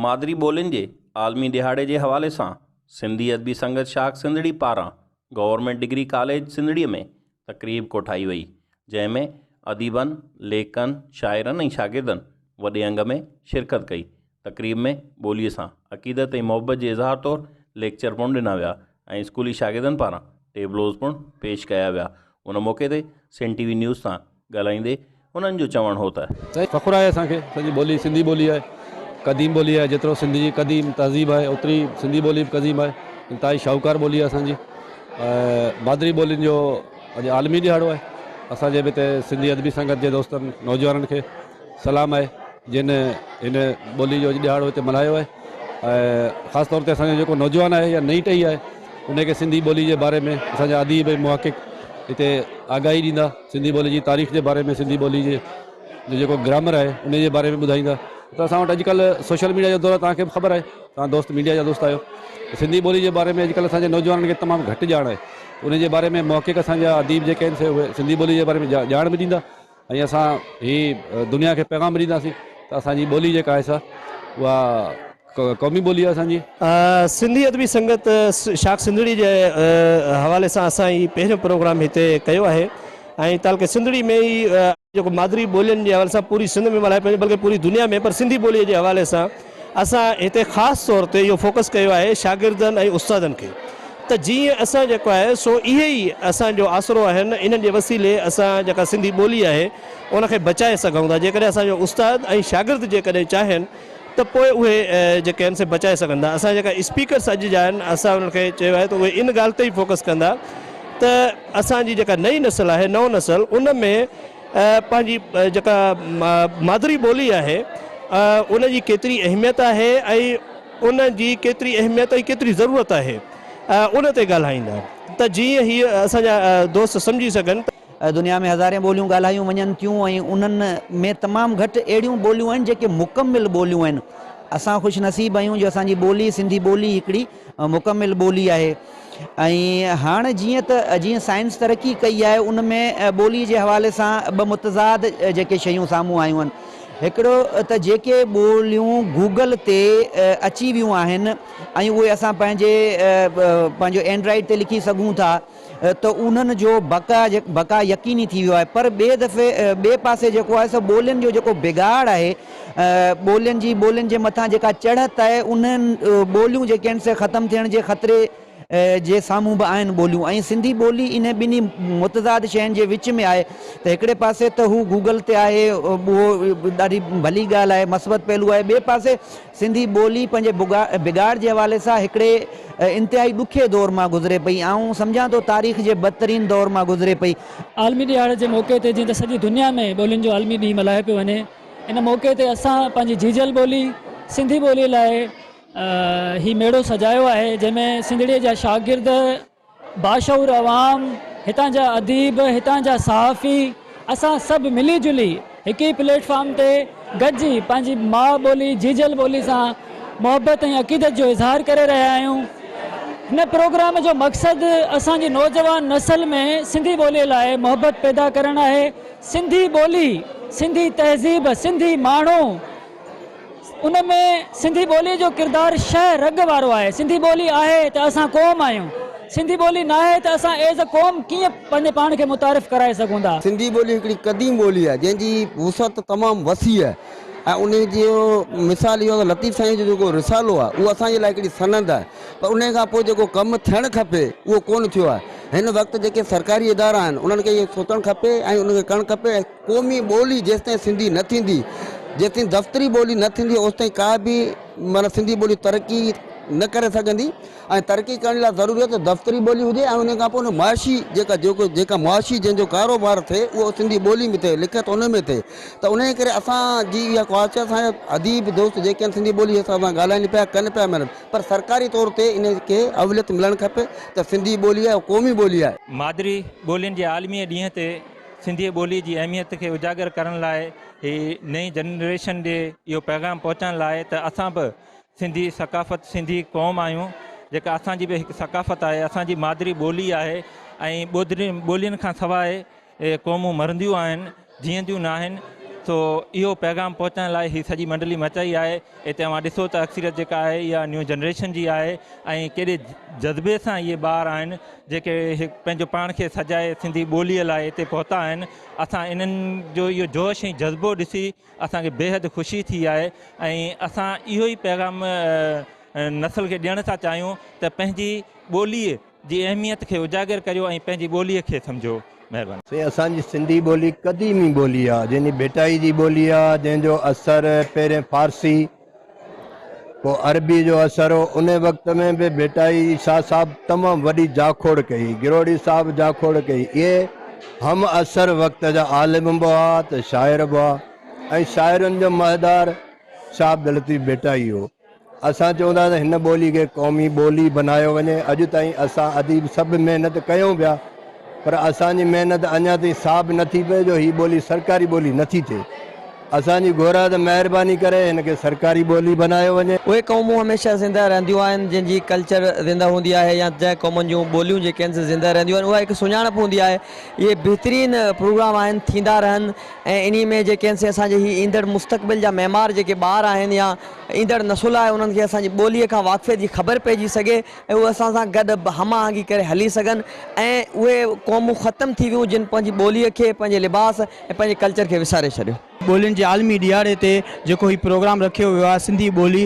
मादरी ॿोलियुनि जे आलमी दिहाड़े जे हवाले सां सिंधी अदबी संगत शाख सिंधड़ी पारां गवर्नमेंट डिग्री कॉलेज सिंधड़ीअ में तकरीब कोठाई वई, जंहिंमें अदीबनि, लेखकनि, शाइरनि ऐं शागिर्दनि वॾे अंग में शिरकत कई। तकरीब में ॿोलीअ सां अक़ीदत ऐं मोहबत जे इज़हार तौरु लेक्चर पिणु ॾिना विया ऐं स्कूली शागिर्दनि पारां टेबलोज़ पिणु पेश कया विया। उन मौक़े ते सिंध टीवी न्यूज़ सां ॻाल्हाईंदे उन्हनि जो चवणु हो त फ़ख़ुरु आहे असांखे, असांजी ॿोली सिंधी ॿोली आहे, क़दीम ॿोली आहे। जेतिरो सिंधी जी क़दीम तहज़ीब आहे ओतिरी सिंधी ॿोली बि क़दीम आहे, इंतिहाई शाहूकार ॿोली आहे असांजी। मादरी ॿोलियुनि जो अॼु आलमी ॾिहाड़ो आहे। असांजे बि हिते सिंधी अदबी संगत जे दोस्तनि नौजवाननि खे सलाम आहे जिन हिन ॿोली जो अॼु ॾिहाड़ो हिते मल्हायो आहे। ख़ासि तौर ते असांजो जेको नौजवान आहे या नई टही आहे उनखे सिंधी ॿोली जे बारे में असांजा अदीब ऐं मुहक़िक़ हिते आगाही ॾींदा, सिंधी ॿोली जी तारीख़ जे बारे में, सिंधी ॿोली जे जेको ग्रामर आहे उन जे बारे में ॿुधाईंदा। त असां वटि अॼुकल्ह सोशल मीडिया जो दौर, तव्हांखे बि ख़बर आहे, तव्हां दोस्त मीडिया जा दोस्त आहियो। सिंधी ॿोली जे बारे में अॼुकल्ह असांजे नौजवाननि खे तमामु घटि ॼाण आहे। उन जे बारे में मुहक़िक़ असांजा अदीब जेके आहिनि से उहे सिंधी ॿोली जे बारे में ॼाण बि ॾींदा ऐं असां ही दुनिया खे पैगाम ॾींदासीं त असांजी ॿोली जेका आहे सा उहा क़ौमी ॿोली आहे असांजी। सिंधी अदबी संगत शाख सिंधड़ी जे हवाले सां असां ही पहिरियों प्रोग्राम हिते कयो आहे ऐं तालके सिंधड़ी में ई जेको मादरी ॿोलियुनि जे हवाले सां पूरी सिंध में मल्हाए पियो, बल्कि पूरी दुनिया में, पर सिंधी ॿोलीअ जे हवाले सां असां हिते ख़ासि तौर ते इहो फोकस कयो आहे शागिर्दनि ऐं उस्तादनि खे, त जीअं असां जेको आहे सो इहे ई असांजो आसरो आहिनि। इन्हनि जे वसीले असां जेका सिंधी ॿोली आहे उनखे बचाए सघूं था। जेकॾहिं असांजो उस्ताद ऐं शागिर्द जेकॾहिं चाहिनि त पोइ उहे जेके आहिनि से बचाए सघंदा। असां जेका स्पीकर्स अॼु जा आहिनि असां उनखे चयो आहे त उहे इन ॻाल्हि ते ई फोकस कंदा त असांजी जेका नई नस्ल आहे, नओं नस्ल, उन में पंहिंजी जेका मादरी ॿोली आहे उन जी केतिरी अहमियत आहे ऐं उन जी केतिरी अहमियत ऐं केतिरी ज़रूरत आहे उन ते ॻाल्हाईंदा त जीअं हीअ असांजा दोस्त सम्झी सघनि। दुनिया में हज़ारे ॿोलियूं ॻाल्हायूं वञनि थियूं ऐं उन्हनि में तमामु घटि अहिड़ियूं ॿोलियूं आहिनि जेके मुकमिल ॿोलियूं आहिनि। असां ख़ुशनसीब आहियूं जो असांजी ॿोली, सिंधी ॿोली हिकिड़ी मुकमिल ॿोली आहे। ऐं हाणे जीअं साइंस तरक़ी कई आहे उन में ॿोली जे हवाले सां ॿ मुतज़ाद जेके शयूं साम्हूं आयूं आहिनि। हिकिड़ो त जेके ॿोलियूं गूगल ते अची वियूं आहिनि ऐं उहे असां पंहिंजो एंड्रॉइड ते लिखी सघूं था त उन्हनि जो बका यकीनी थी वियो आहे। पर ॿिए पासे जेको आहे सो ॿोलियुनि जो जेको बिगाड़ आहे, ॿोलियुनि जे मथां जेका चढ़त आहे, उन्हनि ॿोलियूं जेके आहिनि से ख़तमु थियण जे ख़तरे जे साम्हूं बि आहिनि ॿोलियूं। ऐं सिंधी ॿोली इन ॿिन्ही मुतज़ाद शयुनि जे विच में आहे। त हिकिड़े पासे त हू गूगल ते आहे, उहो ॾाढी भली ॻाल्हि आहे, मस्बत पहलू आहे। ॿिए पासे सिंधी ॿोली पंहिंजे बिगाड़ जे हवाले सां हिकिड़े इंतिहाई ॾुखे दौर मां गुज़रे पई। ऐं सम्झां थो तारीख़ जे बदतरीन दौर मां गुज़रे पई। आलमी ॾिहाड़े जे मौक़े ते जीअं त सॼी दुनिया में ॿोलियुनि जो आलमी ॾींहुं मल्हाए पियो वञे, इन मौक़े ते असां पंहिंजी जीजल ॿोली सिंधी ॿोलीअ लाइ ही मेड़ो सजायो आहे, जंहिंमें सिंधड़ीअ जा शागिर्द, बाशऊर अवाम, हितां जा अदीब, हितां जा सहाफ़ी, असां सभु मिली जुली हिकु ई प्लेटफॉर्म ते गॾिजी पंहिंजी माउ ॿोली, जीजल ॿोली सां मोहबत ऐं अक़ीदत जो इज़हार करे रहिया आहियूं। हिन प्रोग्राम जो मक़सदु असांजी नौजवान नस्ल में सिंधी ॿोलीअ लाइ मोहबत पैदा करणु आहे। सिंधी ॿोली, सिंधी तहज़ीब, सिंधी माण्हू, उन में सिंधी ॿोलीअ जो किरदारु शह रग वारो आहे। सिंधी ॿोली आहे त असां क़ौम आहियूं, सिंधी ॿोली न आहे त असां एज़ अ क़ौम कीअं पंहिंजे पाण खे मुतारिफ़ कराए सघूं था। सिंधी ॿोली हिकिड़ी क़दीम ॿोली आहे जंहिंजी वुसअत तमामु वसी आहे ऐं उन जो मिसाल इहो लतीफ़ साईं जो जेको रिसालो आहे उहो असांजे लाइ हिकिड़ी सनद आहे। पर उन खां पोइ जेको कमु थियणु खपे उहो कोन थियो आहे। हिन वक़्तु जेके सरकारी इदारा आहिनि उन्हनि खे इहो सोचणु खपे ऐं उनखे करणु खपे। ऐं क़ौमी ॿोली जेसिताईं सिंधी न थींदी, जेसिताईं दफ़्तरी ॿोली न थींदी, ओसिताईं का बि माना सिंधी ॿोली तरक़ी न करे सघंदी। ऐं तरक़ी करण लाइ ज़रूरी आहे त दफ़्तरी ॿोली हुजे ऐं उन खां पोइ मुआशी जेका मुआशी जंहिंजो कारोबार थिए उहो सिंधी ॿोली में थिए, लिखत उन में थिए। त उन करे असांजी इहा ख्वाहिश आहे, असांजा अदीब दोस्त जेके आहिनि सिंधी ॿोली सां ॻाल्हाइनि पिया, कनि पिया महिनत, पर सरकारी तौर ते इनखे अवलियत मिलणु खपे त सिंधी ॿोली आहे, क़ौमी ॿोली आहे। मादरी ॿोलियुनि जे आलमी ॾींहं ते सिंधी ॿोली जी अहमियत खे उजागर करण लाइ, ही नई जनरेशन ॾे इहो पैगाम पहुचाइण लाइ त असां बि सिंधी सकाफ़त, सिंधी क़ौम आहियूं, जेका असांजी बि हिकु सकाफ़त आहे, असांजी मादरी ॿोली आहे। ऐं ॿोलियुनि खां सवाइ क़ौमूं मरंदियूं आहिनि, जीअंदियूं न आहिनि। सो इहो पैगाम पहुचाइण लाइ ही सॼी मंडली मचाई आहे। हिते तव्हां ॾिसो त अक्सरियत जेका आहे इहा न्यू जनरेशन जी आहे ऐं केॾे जज़्बे सां इहे ॿार आहिनि जेके पंहिंजो पाण खे सजाए सिंधी ॿोलीअ लाइ हिते पहुता आहिनि। असां इन्हनि जो इहो जोश ऐं जज़्बो ॾिसी असांखे बेहद ख़ुशी थी आहे ऐं असां इहो ई पैगाम नस्ल खे ॾियणु था चाहियूं त पंहिंजी ॿोलीअ जी अहमियत खे उजागर करियो ऐं पंहिंजी ॿोलीअ खे सम्झो। महिरबानी। से असांजी सिंधी ॿोली क़दीमी ॿोली आहे, जंहिंजी भेटाई जी ॿोली आहे, जंहिंजो असरु पहिरें फारसी पोइ अरबी जो असरु हो। उन वक़्त में बि भेटाई शाह साहब तमामु वॾी जाखोड़ कई, गिरोड़ी साहब जाखोड़ कई। इहे हम असर वक़्त जा आलिम बि हुआ त शाइर बि हुआ ऐं शाइरनि जो महदार शाह अब्दुल लतीफ़ भेटाई हो। असां चवंदा त हिन ॿोली खे क़ौमी ॿोली बनायो वञे। अॼु ताईं असां अदीब सभु महिनत कयूं पिया, पर असांजी महिनत अञा ताईं साबित नथी पए जो हीअ ॿोली सरकारी ॿोली नथी थिए। असांजी घुरा त महिरबानी करे हिनखे सरकारी ॿोली बनायो वञे। उहे क़ौमूं हमेशह ज़िंदा रहंदियूं आहिनि जंहिंजी कल्चर ज़िंदा हूंदी आहे या जंहिं क़ौमुनि जूं ॿोलियूं जेके आहिनि ज़िंदा रहंदियूं आहिनि, उहा हिकु सुञाणप हूंदी आहे। इहे बहितरीन प्रोग्राम आहिनि, थींदा रहनि ऐं इन में जेके आहिनि असांजे हीअ ईंदड़ मुस्तक़बिल जा महिमार जेके ॿार आहिनि या ईंदड़ नसुल आहे उन्हनि खे असांजी ॿोलीअ खां वाक़फ़े जी ख़बर पइजी सघे ऐं उहे असां सां गॾु हम आहंगी करे हली सघनि ऐं उहे क़ौमूं ख़तमु थी वियूं जिन पंहिंजी ॿोलीअ खे, पंहिंजे लिबास ऐं पंहिंजे कल्चर खे विसारे छॾियो। ॿोलियुनि जे आलमी ॾियारे ते जेको हीउ प्रोग्राम रखियो वियो आहे सिंधी ॿोली,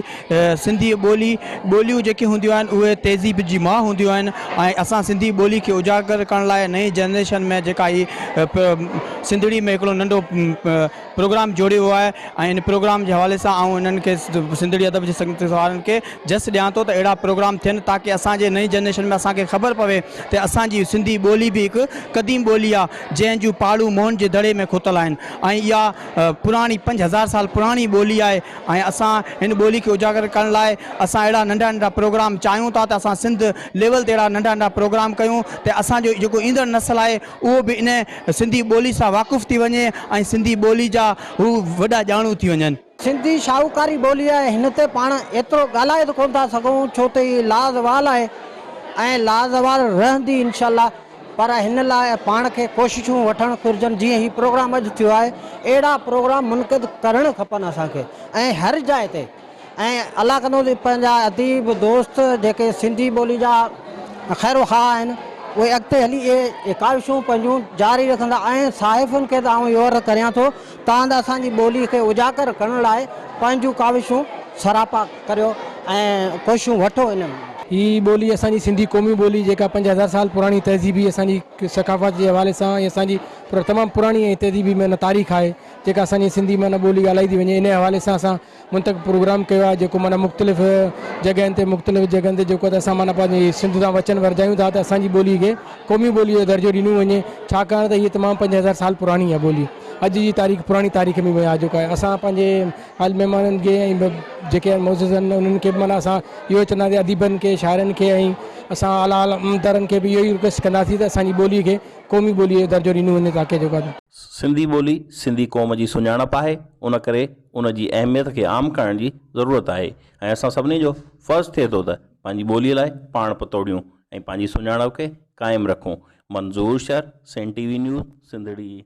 सिंधी ॿोलियूं जेके हूंदियूं आहिनि उहे तहज़ीब जी माउ हूंदियूं आहिनि ऐं असां सिंधी ॿोली खे उजागर करण लाइ नई जनरेशन में जेका हीअ सिंधड़ी में हिकिड़ो नंढो प्रोग्राम जोड़ियो आहे ऐं इन प्रोग्राम जे हवाले सां आऊं इन्हनि खे सिंधड़ी अदब जे संगत वारनि खे जस ॾियां थो त अहिड़ा प्रोग्राम थियनि ताकी असांजे नई जनरेशन में असांखे ख़बर पवे त असांजी सिंधी ॿोली बि हिकु क़दीम ॿोली आहे जंहिं जूं पाड़ू मोहन जे दड़े में खुतल आहिनि ऐं इहा पुराणी 5000 साल पुराणी ॿोली आहे ऐं असां हिन ॿोली खे उजागर करण लाइ असां अहिड़ा नंढा नंढा प्रोग्राम चाहियूं था त असां सिंध लेवल ते अहिड़ा नंढा नंढा प्रोग्राम कयूं त असांजो जेको ईंदड़ नस्ल आहे उहो बि इन सिंधी ॿोली सां वाक़ुफ़ु थी वञे ऐं सिंधी ॿोली जा हू वॾा ॼाणू थी वञनि। सिंधी शाहूकारी ॿोली आहे, हिन ते पाण एतिरो ॻाल्हाए त कोन था सघूं छो त हीअ लाज़वाल आहे ऐं लाज़वाल रहंदी इंशाअल्लाह, पर हिन लाइ पाण खे कोशिशूं वठणु घुरिजनि। जीअं हीउ प्रोग्राम अॼु थियो आहे अहिड़ा प्रोग्राम मुनक़िद करणु खपनि असांखे ऐं हर जाइ ते। ऐं अलाह कंदो त पंहिंजा अदीब दोस्त जेके सिंधी ॿोली जा ख़ैर ख़्वाह आहिनि उहे अॻिते हली इहे काविशूं पंहिंजूं जारी रखंदा ऐं साहिफ़ुनि खे त आउं इहो अर्ज़ु करियां थो तव्हां त असांजी ॿोली खे उजागर करण लाइ पंहिंजूं काविशूं सरापा करियो ऐं कोशिशूं वठो इन में। हीअ ॿोली असांजी सिंधी क़ौमी ॿोली जेका 5000 साल पुराणी तहज़ीबी असांजी सकाफ़त जे हवाले सां ऐं असांजी तमामु पुराणी ऐं तहज़ीबी में तारीख़ आहे जेका असांजी सिंधी माना ॿोली ॻाल्हाई थी वञे। इन हवाले सां असां मुंतक़ प्रोग्राम कयो आहे जेको माना मुख़्तलिफ़ जॻहियुनि ते जेको त असां माना पंहिंजी सिंध सां वचन वरजायूं था त असांजी ॿोली खे क़ौमी ॿोलीअ जो दर्जो ॾिनो वञे छाकाणि त हीअ तमामु 5000 साल पुराणी आहे ॿोली। अॼु जी तारीख़ पुराणी तारीख़ में विया जेको आहे असां पंहिंजे हाल महिमाननि खे ऐं जेके मौजूद आहिनि उन्हनि खे माना असां इहो चवंदासीं अदीबनि खे शाइरनि खे ऐं असां आला आमदारनि खे बि इहो ई रिक्वेस्ट कंदासीं त असांजी ॿोलीअ खे क़ौमी ॿोलीअ जो दर्जो ॾिनो वञे ताकी जेको आहे सिंधी ॿोली सिंधी क़ौम जी सुञाणप आहे, उन करे उन जी अहमियत खे आम करण जी ज़रूरत आहे ऐं असां सभिनी जो फ़र्ज़ु थिए थो त पंहिंजी ॿोलीअ लाइ पाण पतोड़ियूं ऐं पंहिंजी सुञाणप खे क़ाइमु रखूं। मंज़ूर शहर, सेन TV न्यूज़, सिंधड़ी।